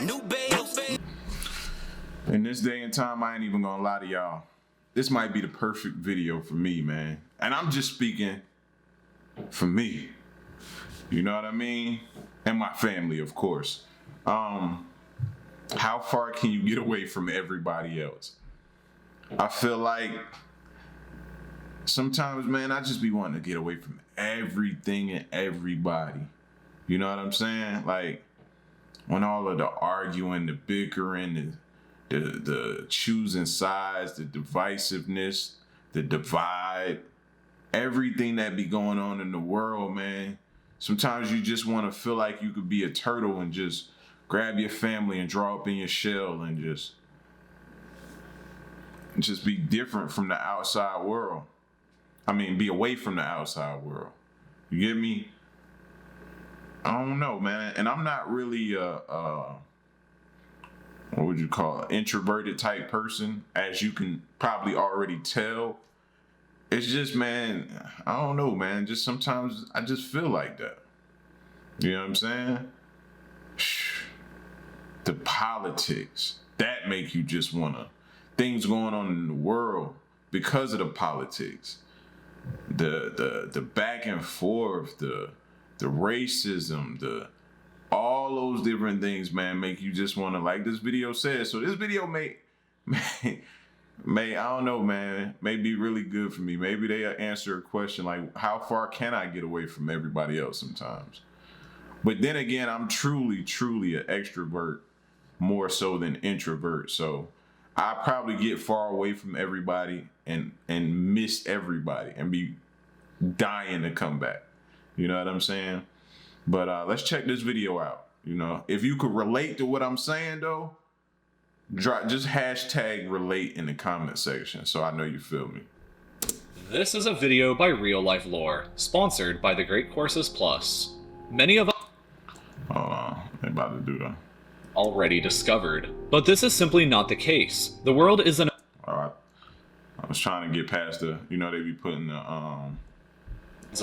new babe. In this day and time, I ain't even gonna lie to y'all. This might be the perfect video for me, man. And I'm just speaking for me. You know what I mean? And my family, of course. How far can you get away from everybody else? I feel like sometimes, man, I just be wanting to get away from everything and everybody. You know what I'm saying? Like, when all of the arguing, the bickering, the choosing sides, the divisiveness, the divide, everything that be going on in the world, man. Sometimes you just want to feel like you could be a turtle and just grab your family and draw up in your shell and just be different from the outside world. I mean, be away from the outside world. You get me? I don't know, man. And I'm not really what would you call it? Introverted type person, as you can probably already tell. It's just, man, I don't know, man. Just sometimes I just feel like that. You know what I'm saying? The politics, that make you just wanna, things going on in the world because of the politics. The back and forth, the racism, all those different things, man, make you just wanna, like this video says. So this video may I don't know, man, may be really good for me. Maybe they'll answer a question like, how far can I get away from everybody else sometimes? But then again, I'm truly an extrovert more so than introvert. So I probably get far away from everybody and miss everybody and be dying to come back. You know what I'm saying? But let's check this video out. You know, if you could relate to what I'm saying though, just hashtag relate in the comment section so I know you feel me. This is a video by Real Life Lore, sponsored by the Great Courses Plus. Many of us they about to do that. Already discovered, but this is simply not the case. The world is an I was trying to get past the, you know, they be putting the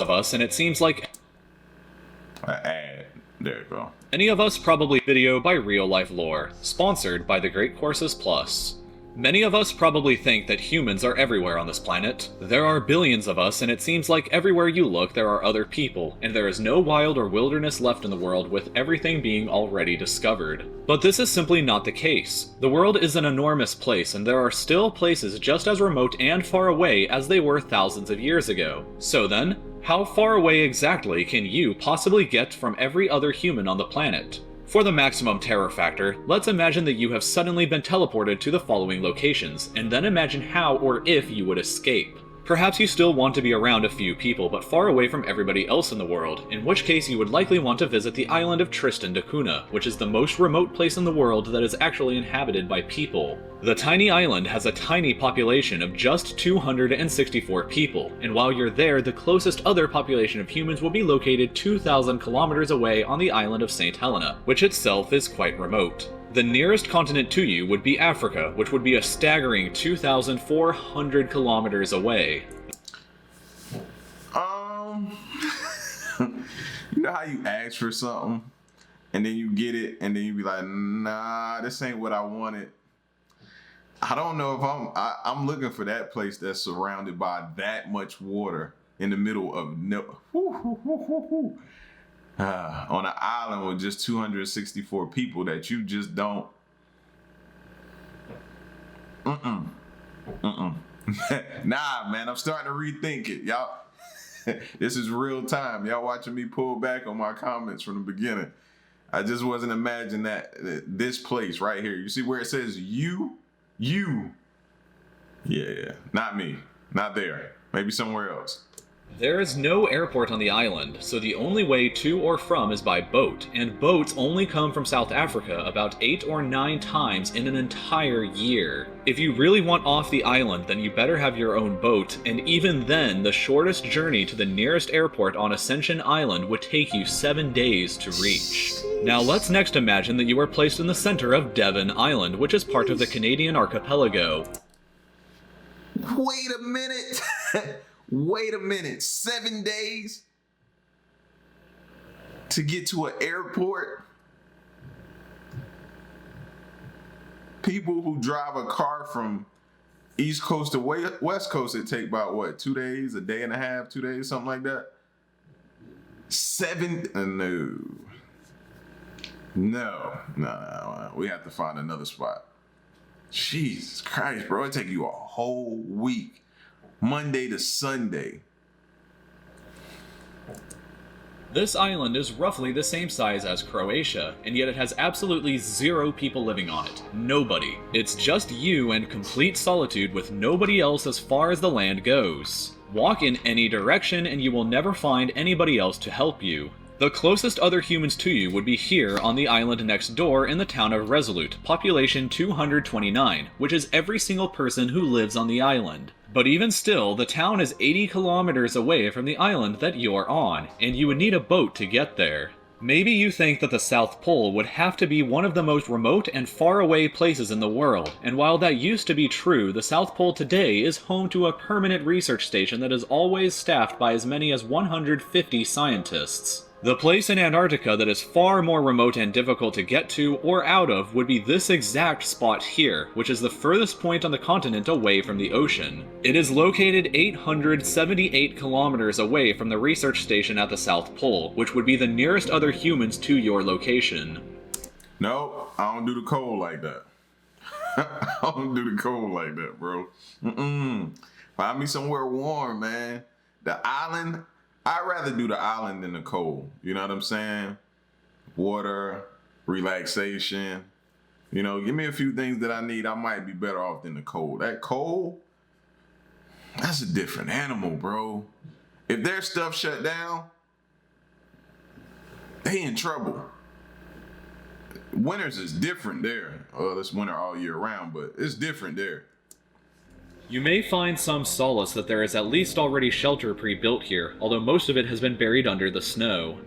of us, and it seems like an ad. There you go. Many of us probably video by Real Life Lore, sponsored by the Great Courses Plus. Many of us probably think that humans are everywhere on this planet. There are billions of us, and it seems like everywhere you look there are other people, and there is no wild or wilderness left in the world with everything being already discovered. But this is simply not the case. The world is an enormous place, and there are still places just as remote and far away as they were thousands of years ago. So then, how far away exactly can you possibly get from every other human on the planet? For the maximum terror factor, let's imagine that you have suddenly been teleported to the following locations, and then imagine how or if you would escape. Perhaps you still want to be around a few people, but far away from everybody else in the world, in which case you would likely want to visit the island of Tristan da Cunha, which is the most remote place in the world that is actually inhabited by people. The tiny island has a tiny population of just 264 people, and while you're there, the closest other population of humans will be located 2,000 kilometers away on the island of St. Helena, which itself is quite remote. The nearest continent to you would be Africa, which would be a staggering 2,400 kilometers away. You know how you ask for something, and then you get it, and then you be like, nah, this ain't what I wanted. I don't know if I'm looking for that place that's surrounded by that much water in the middle of on an island with just 264 people that you just don't. Nah, man, I'm starting to rethink it, y'all. This is real time. Y'all watching me pull back on my comments from the beginning. I just wasn't imagining that this place right here. You see where it says you? Yeah, not me. Not there. Maybe somewhere else. There is no airport on the island, so the only way to or from is by boat, and boats only come from South Africa about 8 or 9 times in an entire year. If you really want off the island, then you better have your own boat, and even then, the shortest journey to the nearest airport on Ascension Island would take you 7 days to reach. Now let's next imagine that you are placed in the center of Devon Island, which is part of the Canadian archipelago. Wait a minute! Wait a minute, 7 days to get to an airport? People who drive a car from East Coast to West Coast, it take about what, 2 days, a day and a half, 2 days, something like that. No. We have to find another spot. Jesus Christ, bro, it take you a whole week, Monday to Sunday. This island is roughly the same size as Croatia, and yet it has absolutely 0 people living on it. Nobody. It's just you and complete solitude with nobody else as far as the land goes. Walk in any direction and you will never find anybody else to help you. The closest other humans to you would be here on the island next door in the town of Resolute, population 229, which is every single person who lives on the island. But even still, the town is 80 kilometers away from the island that you're on, and you would need a boat to get there. Maybe you think that the South Pole would have to be one of the most remote and far away places in the world, and while that used to be true, the South Pole today is home to a permanent research station that is always staffed by as many as 150 scientists. The place in Antarctica that is far more remote and difficult to get to or out of would be this exact spot here, which is the furthest point on the continent away from the ocean. It is located 878 kilometers away from the research station at the South Pole, which would be the nearest other humans to your location. Nope, I don't do the cold like that. I don't do the cold like that, bro. Find me somewhere warm, man. The island, I'd rather do the island than the cold. You know what I'm saying? Water, relaxation. You know, give me a few things that I need. I might be better off than the cold. That cold, that's a different animal, bro. If their stuff shut down, they in trouble. Winters is different there. Well, it's winter all year round, but it's different there. You may find some solace that there is at least already shelter pre-built here, although most of it has been buried under the snow.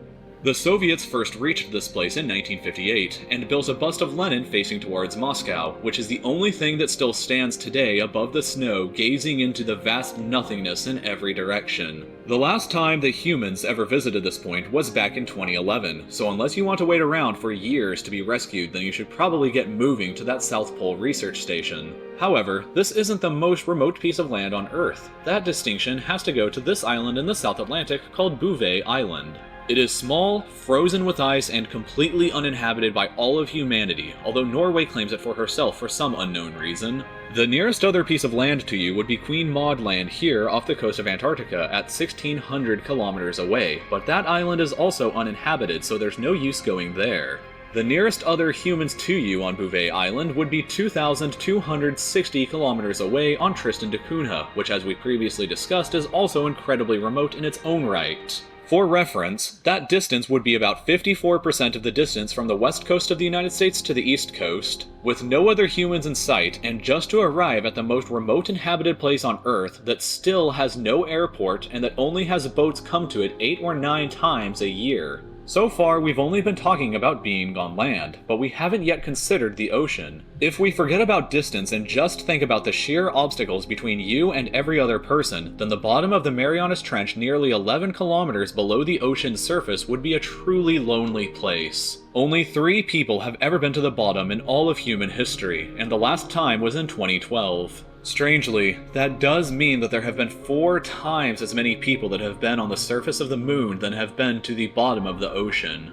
The Soviets first reached this place in 1958, and built a bust of Lenin facing towards Moscow, which is the only thing that still stands today above the snow, gazing into the vast nothingness in every direction. The last time the humans ever visited this point was back in 2011, so unless you want to wait around for years to be rescued, then you should probably get moving to that South Pole research station. However, this isn't the most remote piece of land on Earth. That distinction has to go to this island in the South Atlantic called Bouvet Island. It is small, frozen with ice, and completely uninhabited by all of humanity, although Norway claims it for herself for some unknown reason. The nearest other piece of land to you would be Queen Maud Land here off the coast of Antarctica at 1,600 kilometers away, but that island is also uninhabited, so there's no use going there. The nearest other humans to you on Bouvet Island would be 2,260 kilometers away on Tristan da Cunha, which as we previously discussed is also incredibly remote in its own right. For reference, that distance would be about 54% of the distance from the west coast of the United States to the east coast, with no other humans in sight, and just to arrive at the most remote inhabited place on Earth that still has no airport and that only has boats come to it 8 or 9 times a year. So far, we've only been talking about being on land, but we haven't yet considered the ocean. If we forget about distance and just think about the sheer obstacles between you and every other person, then the bottom of the Marianas Trench nearly 11 kilometers below the ocean's surface would be a truly lonely place. Only 3 people have ever been to the bottom in all of human history, and the last time was in 2012. Strangely, that does mean that there have been 4 times as many people that have been on the surface of the moon than have been to the bottom of the ocean.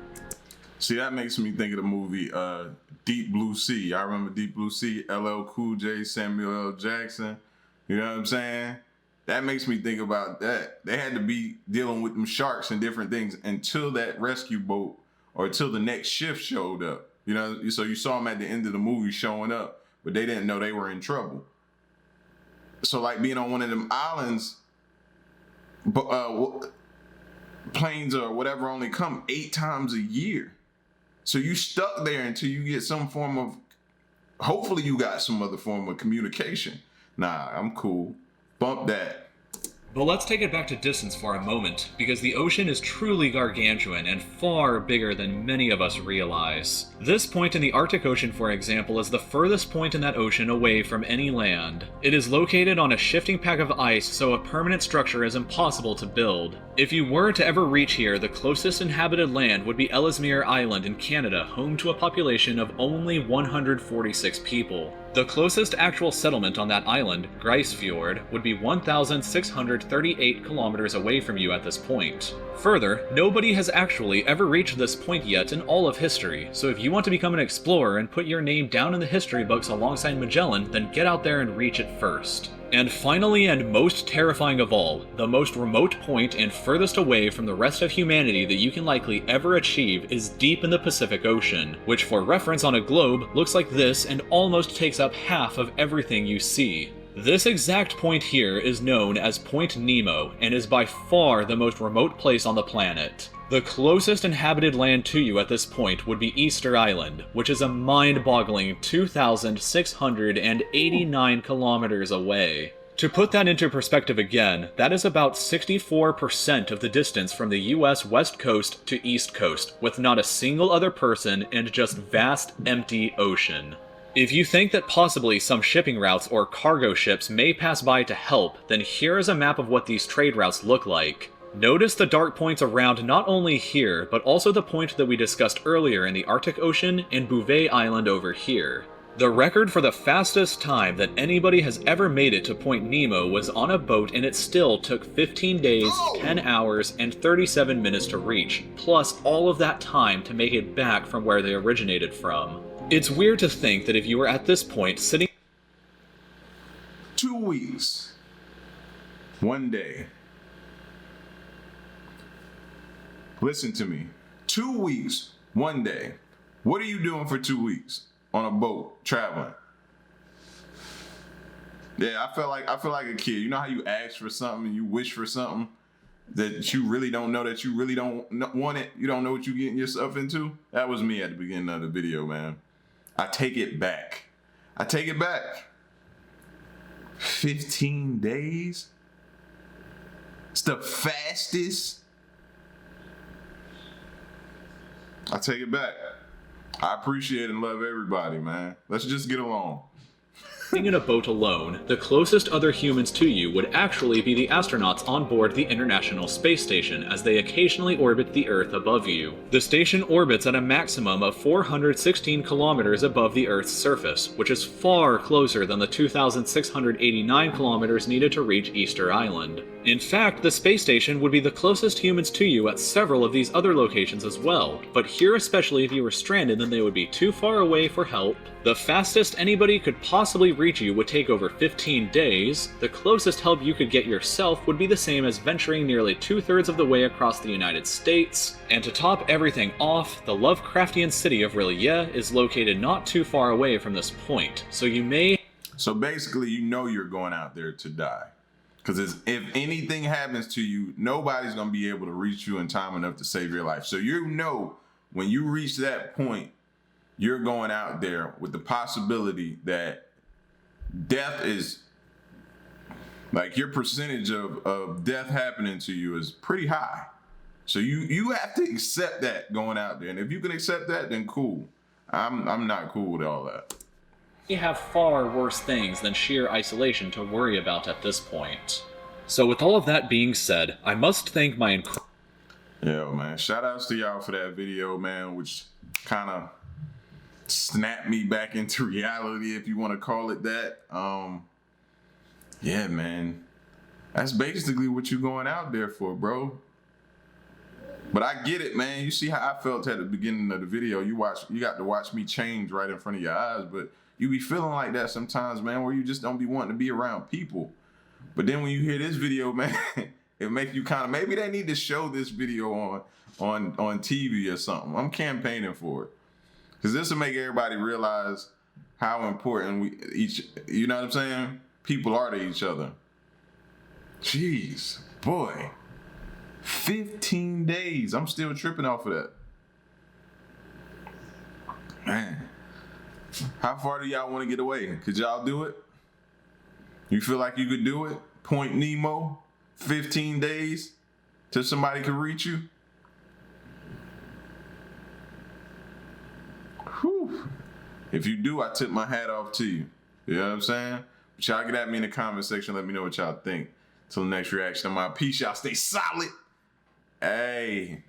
See, that makes me think of the movie Deep Blue Sea. I remember Deep Blue Sea, LL Cool J, Samuel L. Jackson. You know what I'm saying? That makes me think about that. They had to be dealing with them sharks and different things until that rescue boat or until the next shift showed up. You know, so you saw them at the end of the movie showing up, but they didn't know they were in trouble. So like being on one of them islands, planes or whatever only come 8 times a year. So you stuck there until you get some form of, hopefully you got some other form of communication. Nah, I'm cool. Bump that. But let's take it back to distance for a moment, because the ocean is truly gargantuan and far bigger than many of us realize. This point in the Arctic Ocean, for example, is the furthest point in that ocean away from any land. It is located on a shifting pack of ice, so a permanent structure is impossible to build. If you were to ever reach here, the closest inhabited land would be Ellesmere Island in Canada, home to a population of only 146 people. The closest actual settlement on that island, Grisefjord, would be 1,638 kilometers away from you at this point. Further, nobody has actually ever reached this point yet in all of history, so if you want to become an explorer and put your name down in the history books alongside Magellan, then get out there and reach it first. And finally, and most terrifying of all, the most remote point and furthest away from the rest of humanity that you can likely ever achieve is deep in the Pacific Ocean, which for reference on a globe looks like this and almost takes up half of everything you see. This exact point here is known as Point Nemo and is by far the most remote place on the planet. The closest inhabited land to you at this point would be Easter Island, which is a mind-boggling 2,689 kilometers away. To put that into perspective again, that is about 64% of the distance from the US West Coast to East Coast, with not a single other person and just vast, empty ocean. If you think that possibly some shipping routes or cargo ships may pass by to help, then here is a map of what these trade routes look like. Notice the dark points around not only here, but also the point that we discussed earlier in the Arctic Ocean and Bouvet Island over here. The record for the fastest time that anybody has ever made it to Point Nemo was on a boat, and it still took 15 days, 10 hours, and 37 minutes to reach, plus all of that time to make it back from where they originated from. It's weird to think that if you were at this point sitting 2 weeks, 1 day. Listen to me. 2 weeks, 1 day. What are you doing for 2 weeks on a boat traveling? Yeah, I feel like a kid. You know how you ask for something and you wish for something that you really don't know, that you really don't want it. You don't know what you're getting yourself into. That was me at the beginning of the video, man. I take it back. 15 days? It's the fastest. I take it back. I appreciate and love everybody, man. Let's just get along. in a boat alone, the closest other humans to you would actually be the astronauts on board the International Space Station as they occasionally orbit the Earth above you. The station orbits at a maximum of 416 kilometers above the Earth's surface, which is far closer than the 2,689 kilometers needed to reach Easter Island. In fact, the space station would be the closest humans to you at several of these other locations as well, but here especially if you were stranded then they would be too far away for help. The fastest anybody could possibly reach you would take over 15 days, the closest help you could get yourself would be the same as venturing nearly 2/3 of the way across the United States, and to top everything off, the Lovecraftian city of R'lyeh is located not too far away from this point, So basically you know you're going out there to die. Because if anything happens to you, nobody's going to be able to reach you in time enough to save your life. So you know when you reach that point, you're going out there with the possibility that death is, like your percentage of death happening to you is pretty high. So you have to accept that going out there. And if you can accept that, then cool. I'm not cool with all that. We have far worse things than sheer isolation to worry about at this point. So with all of that being said, I must thank my Yo, man, shout outs to y'all for that video, man, which kind of snapped me back into reality, if you want to call it that. Yeah, man, that's basically what you're going out there for, bro. But I get it, man. You see how I felt at the beginning of the video. You got to watch me change right in front of your eyes, but you be feeling like that sometimes, man, where you just don't be wanting to be around people. But then when you hear this video, man, it makes you kind of, maybe they need to show this video on TV or something. I'm campaigning for it. Because this will make everybody realize how important you know what I'm saying? People are to each other. Jeez, boy. 15 days. I'm still tripping off of that. Man. How far do y'all want to get away? Could y'all do it? You feel like you could do it? Point Nemo, 15 days till somebody can reach you? Whew. If you do, I tip my hat off to you. You know what I'm saying? But y'all get at me in the comment section. Let me know what y'all think. Till the next reaction, I'm out. Peace. Y'all stay solid. Hey.